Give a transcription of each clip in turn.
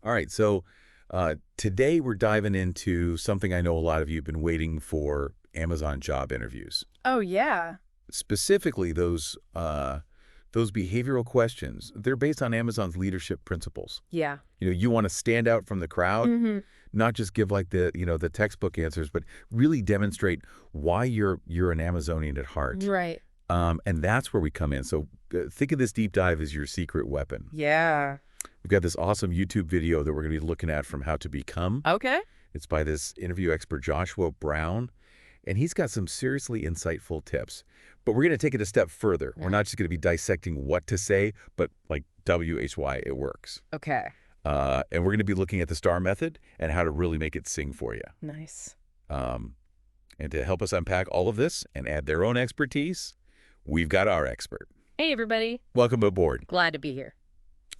All right, so today we're diving into something I know a lot of you have been waiting for, Amazon job interviews. Oh, yeah. Specifically, those behavioral questions, they're based on Amazon's leadership principles. Yeah. You want to stand out from the crowd, Hmm. not just give like the textbook answers, but really demonstrate why you're an Amazonian at heart. Right. And that's where we come in. So think of this deep dive as your secret weapon. Yeah. We've got this awesome YouTube video that we're going to be looking at from How to Become. Okay. It's by this interview expert, Joshua Brown, and he's got some seriously insightful tips. But we're going to take it a step further. Yeah. We're not just going to be dissecting what to say, but like WHY it works. Okay. And we're going to be looking at the STAR method and how to really make it sing for you. Nice. Um, and to help us unpack all of this and add their own expertise, we've got our expert. Hey, everybody. Welcome aboard. Glad to be here.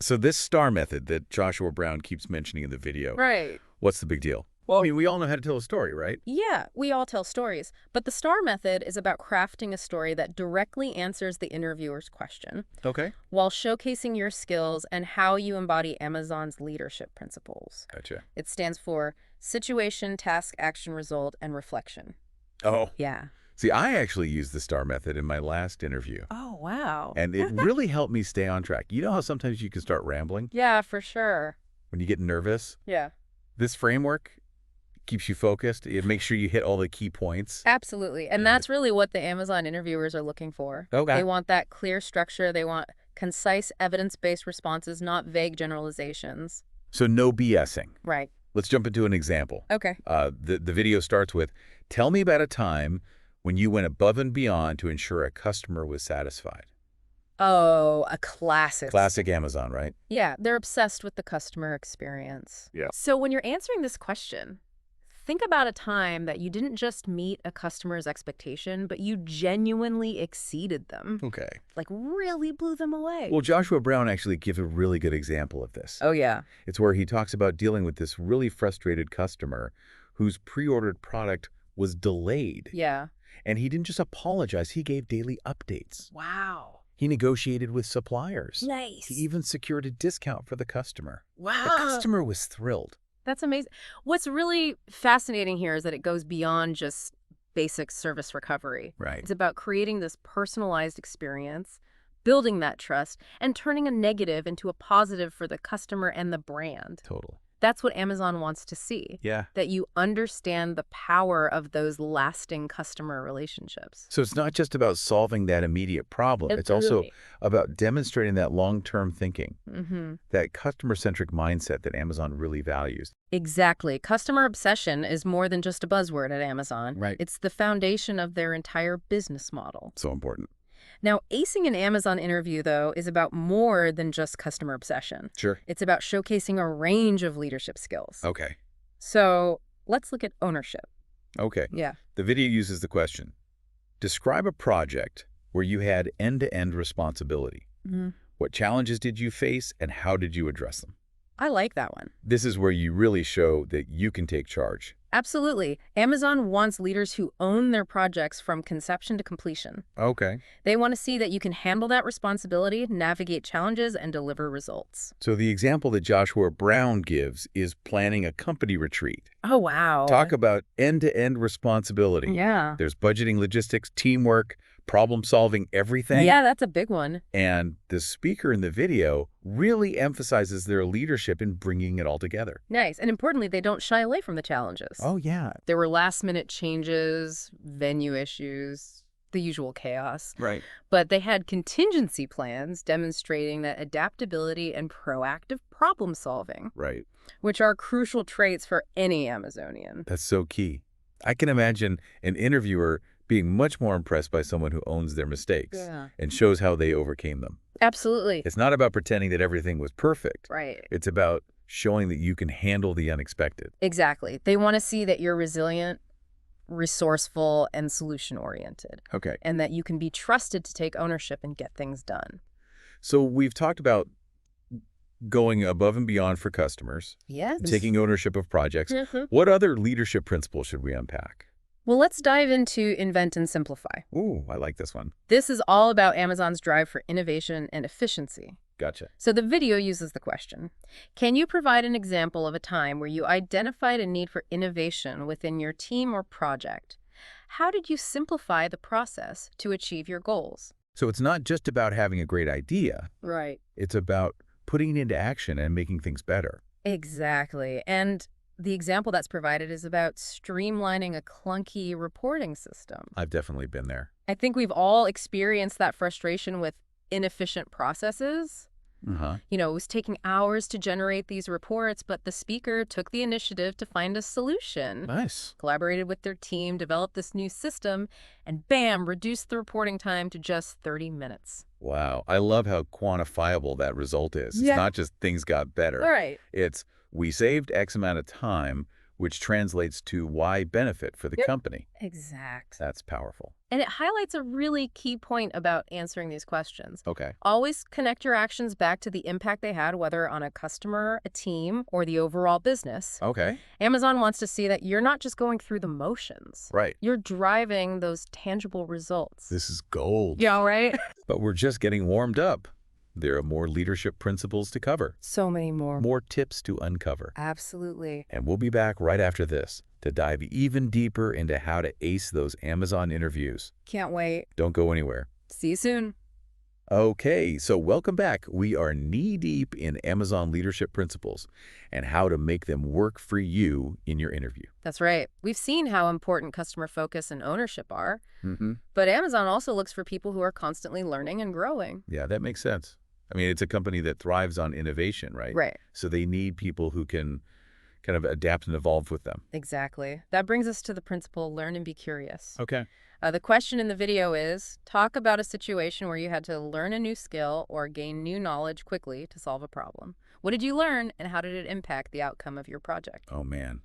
So this STAR method that Joshua Brown keeps mentioning in the video, Right. what's the big deal? Well, I mean, we all know how to tell a story, right? Yeah, we all tell stories, but the STAR method is about crafting a story that directly answers the interviewer's question Okay. while showcasing your skills and how you embody Amazon's leadership principles. Gotcha. It stands for situation, task, action, result, and reflection. Oh, Yeah. see, I actually used the STAR method in my last interview, Oh, wow. and it really helped me stay on track. You know how sometimes you can start rambling Yeah, for sure. when you get nervous? Yeah. This framework keeps you focused. It makes sure you hit all the key points. Absolutely. And that's really what the Amazon interviewers are looking for. Okay. They want that clear structure. They want concise, evidence-based responses, not vague generalizations. So no BSing. Right. Let's jump into an example. Okay. The video starts with, tell me about a time when you went above and beyond to ensure a customer was satisfied. Oh, a classic. Classic Amazon, right? Yeah, they're obsessed with the customer experience. Yeah. So when you're answering this question, think about a time that you didn't just meet a customer's expectation, but you genuinely exceeded them. Okay. Like really blew them away. Well, Joshua Brown actually gives a really good example of this. Oh, yeah. It's where he talks about dealing with this really frustrated customer whose pre-ordered product was delayed. Yeah. And he didn't just apologize, he gave daily updates. Wow. He negotiated with suppliers. Nice. He even secured a discount for the customer. Wow. The customer was thrilled. That's amazing. What's really fascinating here is that it goes beyond just basic service recovery. Right. It's about creating this personalized experience, building that trust, and turning a negative into a positive for the customer and the brand. Totally. That's what Amazon wants to see, Yeah. that you understand the power of those lasting customer relationships. So it's not just about solving that immediate problem. It's also about demonstrating that long-term thinking, Mm-hmm. that customer-centric mindset that Amazon really values. Exactly. Customer obsession is more than just a buzzword at Amazon. Right. It's the foundation of their entire business model. So important. Now, acing an Amazon interview, though, is about more than just customer obsession. Sure. It's about showcasing a range of leadership skills. Okay. So let's look at ownership. Okay. Yeah. The video uses the question, describe a project where you had end-to-end responsibility. Mm-hmm. What challenges did you face and how did you address them? I like that one. This is where you really show that you can take charge. Absolutely. Amazon wants leaders who own their projects from conception to completion. Okay. They want to see that you can handle that responsibility, navigate challenges, and deliver results. So the example that Joshua Brown gives is planning a company retreat. Oh, wow. Talk about end-to-end responsibility. Yeah. There's budgeting, logistics, teamwork, problem-solving, everything. Yeah, that's a big one. And the speaker in the video really emphasizes their leadership in bringing it all together. Nice. And importantly, they don't shy away from the challenges. Oh, yeah. There were last-minute changes, venue issues, the usual chaos. Right. But they had contingency plans demonstrating that adaptability and proactive problem-solving, Right. which are crucial traits for any Amazonian. That's so key. I can imagine an interviewer being much more impressed by someone who owns their mistakes and shows how they overcame them. Absolutely. It's not about pretending that everything was perfect. Right. It's about showing that you can handle the unexpected. Exactly. They want to see that you're resilient, resourceful, and solution-oriented, Okay. and that you can be trusted to take ownership and get things done. So we've talked about going above and beyond for customers, Yes. taking ownership of projects. Mhm. What other leadership principles should we unpack? Well, let's dive into Invent and Simplify. Ooh, I like this one. This is all about Amazon's drive for innovation and efficiency. Gotcha. So the video uses the question, can you provide an example of a time where you identified a need for innovation within your team or project? How did you simplify the process to achieve your goals? So it's not just about having a great idea. Right. It's about putting it into action and making things better. Exactly. And the example that's provided is about streamlining a clunky reporting system. I've definitely been there. I think we've all experienced that frustration with inefficient processes. Uh-huh. You know, it was taking hours to generate these reports, but the speaker took the initiative to find a solution, Nice. collaborated with their team, developed this new system, and bam, reduced the reporting time to just 30 minutes. Wow. I love how quantifiable that result is. Yeah. It's not just things got better. All right. It's we saved X amount of time, which translates to Y benefit for the company. Exact. That's powerful. And it highlights a really key point about answering these questions. Okay. Always connect your actions back to the impact they had, whether on a customer, a team, or the overall business. Okay. Amazon wants to see that you're not just going through the motions. Right. You're driving those tangible results. This is gold. Yeah, right? But we're just getting warmed up. There are more leadership principles to cover, So many more. more tips to uncover. Absolutely. And we'll be back right after this to dive even deeper into how to ace those Amazon interviews. Can't wait. Don't go anywhere. See you soon. Okay, so welcome back. We are knee-deep in Amazon leadership principles and how to make them work for you in your interview. That's right. We've seen how important customer focus and ownership are, Mm-hmm. but Amazon also looks for people who are constantly learning and growing. Yeah, that makes sense. I mean, it's a company that thrives on innovation, right? Right. So they need people who can kind of adapt and evolve with them. Exactly. That brings us to the principle, learn and be curious. Okay. The question in the video is, talk about a situation where you had to learn a new skill or gain new knowledge quickly to solve a problem. What did you learn and how did it impact the outcome of your project? Oh, man.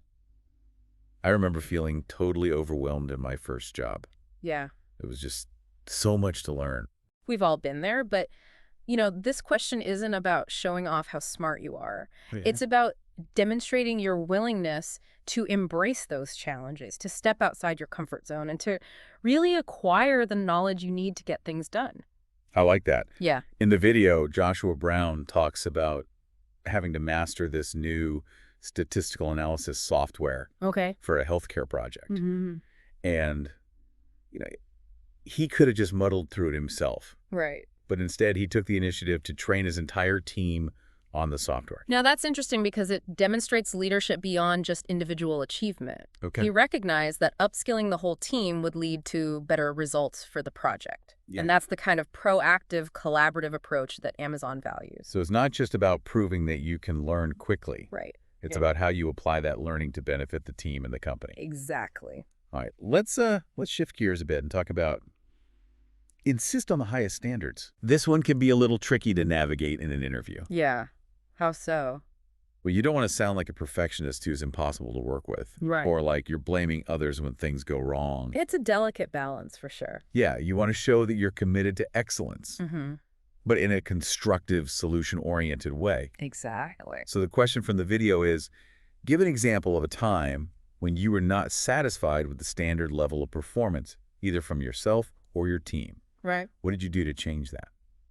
I remember feeling totally overwhelmed in my first job. Yeah, It was just so much to learn. we've all been there, but you know, this question isn't about showing off how smart you are. It's about demonstrating your willingness to embrace those challenges, to step outside your comfort zone, and to really acquire the knowledge you need to get things done. I like that. Yeah. In the video, Joshua Brown talks about having to master this new statistical analysis software Okay. for a healthcare project. Mm-hmm. And, you know, he could have just muddled through it himself. Right. But instead, he took the initiative to train his entire team on the software. Now, that's interesting because it demonstrates leadership beyond just individual achievement. Okay. He recognized that upskilling the whole team would lead to better results for the project. Yeah. And that's the kind of proactive, collaborative approach that Amazon values. So it's not just about proving that you can learn quickly. Right. It's about how you apply that learning to benefit the team and the company. Exactly. All right, let's shift gears a bit and talk about insist on the highest standards. This one can be a little tricky to navigate in an interview. Yeah. How so? Well, you don't want to sound like a perfectionist who's impossible to work with. Right. Or like you're blaming others when things go wrong. It's a delicate balance for sure. Yeah, you want to show that you're committed to excellence, Mm-hmm. but in a constructive, solution-oriented way. Exactly. So the question from the video is, give an example of a time when you were not satisfied with the standard level of performance, either from yourself or your team. Right. What did you do to change that?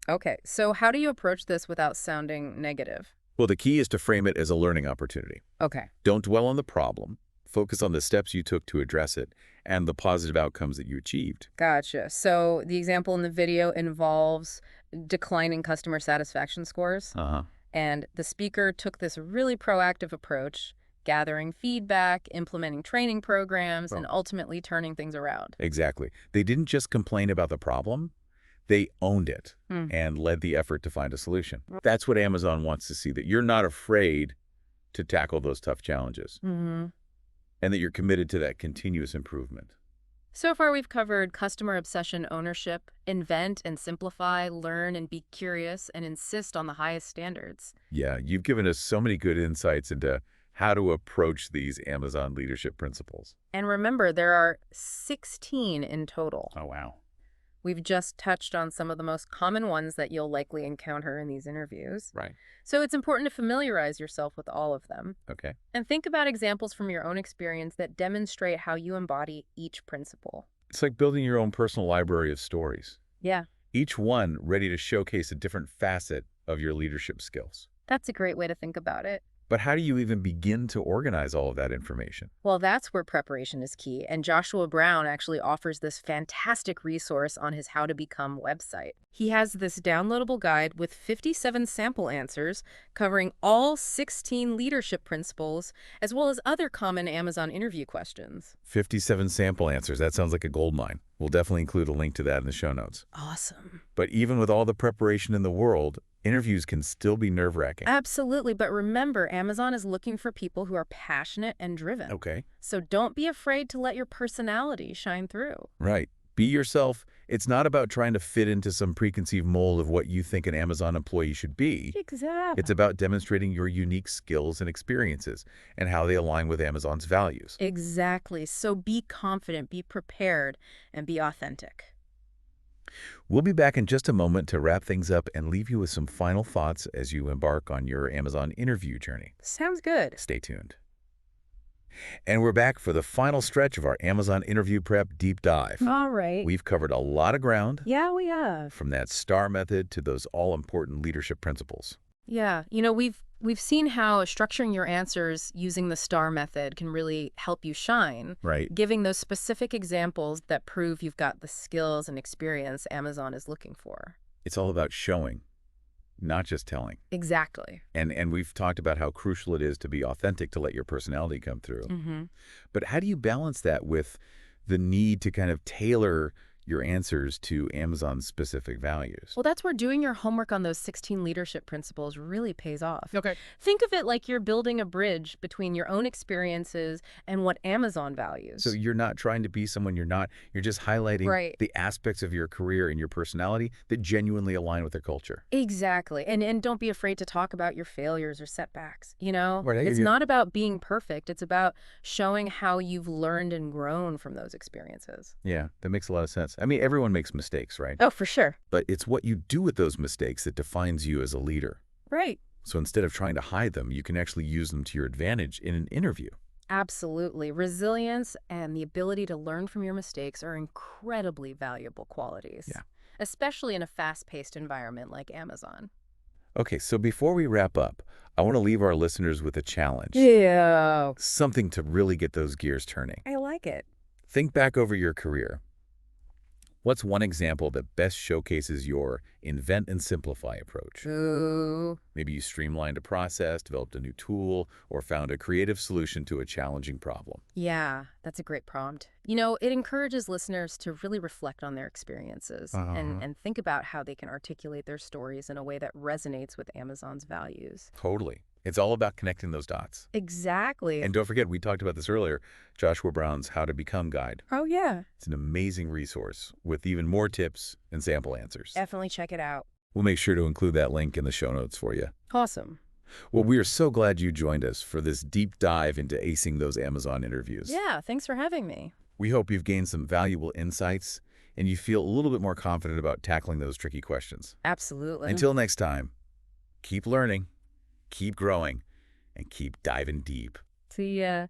Okay. So how do you approach this without sounding negative? Well, the key is to frame it as a learning opportunity. Okay. Don't dwell on the problem. Focus on the steps you took to address it and the positive outcomes that you achieved. Gotcha. So the example in the video involves declining customer satisfaction scores. Uh-huh. And the speaker took this really proactive approach, gathering feedback, implementing training programs, and ultimately turning things around. Exactly. They didn't just complain about the problem. They owned it Hmm. and led the effort to find a solution. That's what Amazon wants to see, that you're not afraid to tackle those tough challenges Mm-hmm. and that you're committed to that continuous improvement. So far, we've covered customer obsession ownership, invent and simplify, learn and be curious, and insist on the highest standards. Yeah, you've given us so many good insights into how to approach these Amazon leadership principles. And remember, there are 16 in total. Oh, wow. We've just touched on some of the most common ones that you'll likely encounter in these interviews. Right. So it's important to familiarize yourself with all of them. Okay. And think about examples from your own experience that demonstrate how you embody each principle. It's like building your own personal library of stories, Yeah. each one ready to showcase a different facet of your leadership skills. That's a great way to think about it. But how do you even begin to organize all of that information? Well, that's where preparation is key, and Joshua Brown actually offers this fantastic resource on his How to Become website. He has this downloadable guide with 57 sample answers covering all 16 leadership principles, as well as other common Amazon interview questions. 57 sample answers. That sounds like a goldmine. We'll definitely include a link to that in the show notes. Awesome. But even with all the preparation in the world, interviews can still be nerve-wracking. Absolutely, but remember, Amazon is looking for people who are passionate and driven. Okay. So don't be afraid to let your personality shine through. Right. Be yourself. It's not about trying to fit into some preconceived mold of what you think an Amazon employee should be. Exactly. It's about demonstrating your unique skills and experiences and how they align with Amazon's values. Exactly. So be confident, be prepared, and be authentic. We'll be back in just a moment to wrap things up and leave you with some final thoughts as you embark on your Amazon interview journey. Sounds good. Stay tuned. And we're back for the final stretch of our Amazon interview prep deep dive. All right. We've covered a lot of ground, Yeah, we have. from that STAR method to those all-important leadership principles. Yeah, we've seen how structuring your answers using the STAR method can really help you shine, Right. giving those specific examples that prove you've got the skills and experience Amazon is looking for. It's all about showing, not just telling. Exactly. And we've talked about how crucial it is to be authentic, to let your personality come through. Mm-hmm. But how do you balance that with the need to kind of tailor your answers to Amazon's specific values? Well, that's where doing your homework on those 16 leadership principles really pays off. Okay. Think of it like you're building a bridge between your own experiences and what Amazon values. So you're not trying to be someone you're not. You're just highlighting Right. the aspects of your career and your personality that genuinely align with their culture. Exactly. And don't be afraid to talk about your failures or setbacks, you know? Right, It's yeah. not about being perfect. It's about showing how you've learned and grown from those experiences. Yeah, that makes a lot of sense. I mean, everyone makes mistakes, right? Oh, for sure. But it's what you do with those mistakes that defines you as a leader. Right. So instead of trying to hide them, you can actually use them to your advantage in an interview. Absolutely. Resilience and the ability to learn from your mistakes are incredibly valuable qualities. Yeah. Especially in a fast-paced environment like Amazon. Okay, so before we wrap up, I want to leave our listeners with a challenge. Yeah. Something to really get those gears turning. I like it. Think back over your career. What's one example that best showcases your invent and simplify approach? Ooh. Maybe you streamlined a process, developed a new tool, or found a creative solution to a challenging problem. Yeah, that's a great prompt. It encourages listeners to really reflect on their experiences and think about how they can articulate their stories in a way that resonates with Amazon's values. Totally. It's all about connecting those dots. Exactly. And don't forget, we talked about this earlier, Joshua Brown's How to Become Guide. Oh, yeah. It's an amazing resource with even more tips and sample answers. Definitely check it out. We'll make sure to include that link in the show notes for you. Awesome. Well, we are so glad you joined us for this deep dive into acing those Amazon interviews. Yeah, thanks for having me. We hope you've gained some valuable insights and you feel a little bit more confident about tackling those tricky questions. Absolutely. Until next time, keep learning, keep growing, and keep diving deep. See ya.